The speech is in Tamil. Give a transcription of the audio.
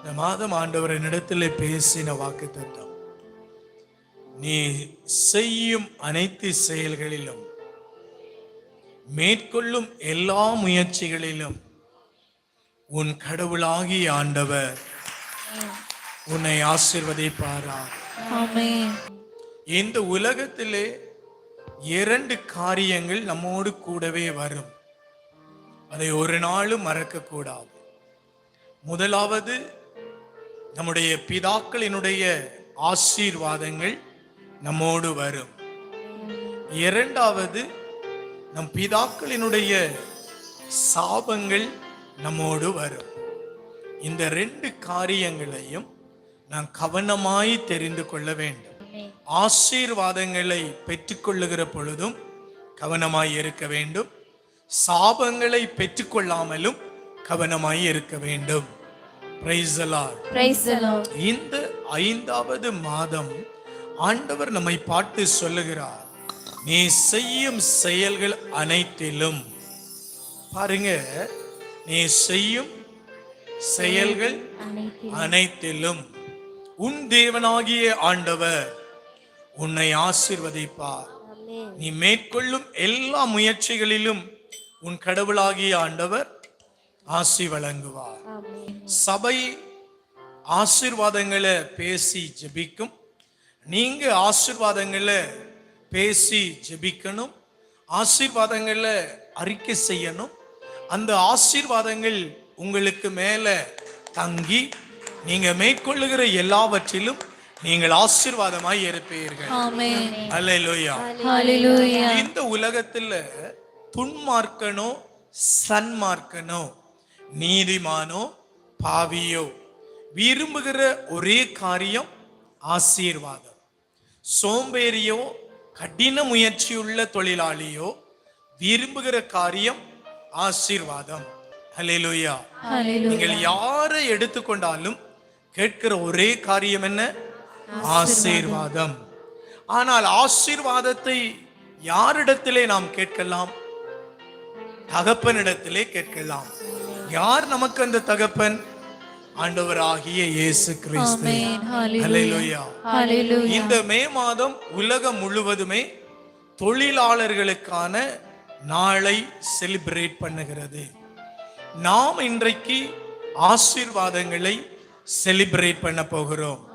இந்த மாதம் ஆண்டவர் என்னிடத்தில் பேசின வாக்குத்தத்தம், நீ செய்யும் அனைத்து செயல்களிலும், மேற்கொள்ளும் எல்லா முயற்சிகளிலும் உன் கடவுளாகிய ஆண்டவர் உன்னை ஆசீர்வதிப்பாரார். ஆமென். இந்த உலகத்திலே 2 காரியங்கள் நம்மோடு கூடவே வரும். அதை ஒரு நாளும் மறக்க கூடாது. முதலாவது, நம்முடைய பிதாக்களினுடைய ஆசீர்வாதங்கள் நம்மோடு வரும். இரண்டாவது, நம் பிதாக்களினுடைய சாபங்கள் நம்மோடு வரும். இந்த 2 காரியங்களையும் நாம் கவனமாய் தெரிந்து கொள்ள வேண்டும். ஆசீர்வாதங்களை பெற்றுக்கொள்ளுகிற பொழுதும் கவனமாய் இருக்க வேண்டும். சாபங்களை பெற்றுக்கொள்ளாமலும் கவனமாய் இருக்க வேண்டும். Praise the Lord. Praise the Lord. இந்த 5வது மாதம் ஆண்டவர் நம்மை பார்த்து சொல்லுகிறார், நீ செய்யும் செயல்கள் அனைத்திலும், பாருங்க, நீ செய்யும் செயல்கள் அனைத்திலும் உன் தேவனாகிய ஆண்டவர் உன்னை ஆசீர்வதிப்பார். நீ மேற்கொள்ளும் எல்லா முயற்சிகளிலும் உன் கடவுளாகிய ஆண்டவர் ஆசி வழங்குவார். சபை ஆசீர்வாதங்களை பேசி ஜெபிக்கும். நீங்க ஆசீர்வாதங்களை பேசி ஜெபிக்கணும். ஆசீர்வாதங்களை அறிக்கை செய்யணும். அந்த ஆசீர்வாதங்கள் உங்களுக்கு மேல தங்கி நீங்க மேற்கொள்ளுகிற எல்லாவற்றிலும் நீங்கள் ஆசீர்வாதமாய் இருப்பீர்கள். ஆமென். அல்லேலூயா. ஹalleluya. இந்த உலகத்துல துன்மார்க்கனோ சன்மார்க்கனோ, நீதிமானோ பாவியோ விரும்புகிற ஒரே காரியம் ஆசீர்வாதம். சோம்பேறியோ கடின முயற்சியுள்ள தொழிலாளியோ விரும்புகிற காரியம் ஆசீர்வாதம். ஹல்லேலூயா. நீங்கள் யாரை எடுத்துக்கொண்டாலும் கேட்கிற ஒரே காரியம் என்ன? ஆசீர்வாதம். ஆனால் ஆசீர்வாதத்தை யாரிடத்திலே நாம் கேட்கலாம்? தகப்பனிடத்திலே கேட்கலாம். யார் நமக்கு அந்த தகப்பன்? ஆண்டவராகிய இயேசு கிறிஸ்து. ஹல்லேலூயா. இந்த மே மாதம் உலகம் முழுவதுமே தொழிலாளர்களுக்கான நாளை செலிப்ரேட் பண்ணுகிறது. நாம் இன்றைக்கு ஆசீர்வாதங்களை செலிப்ரேட் பண்ண போகிறோம்.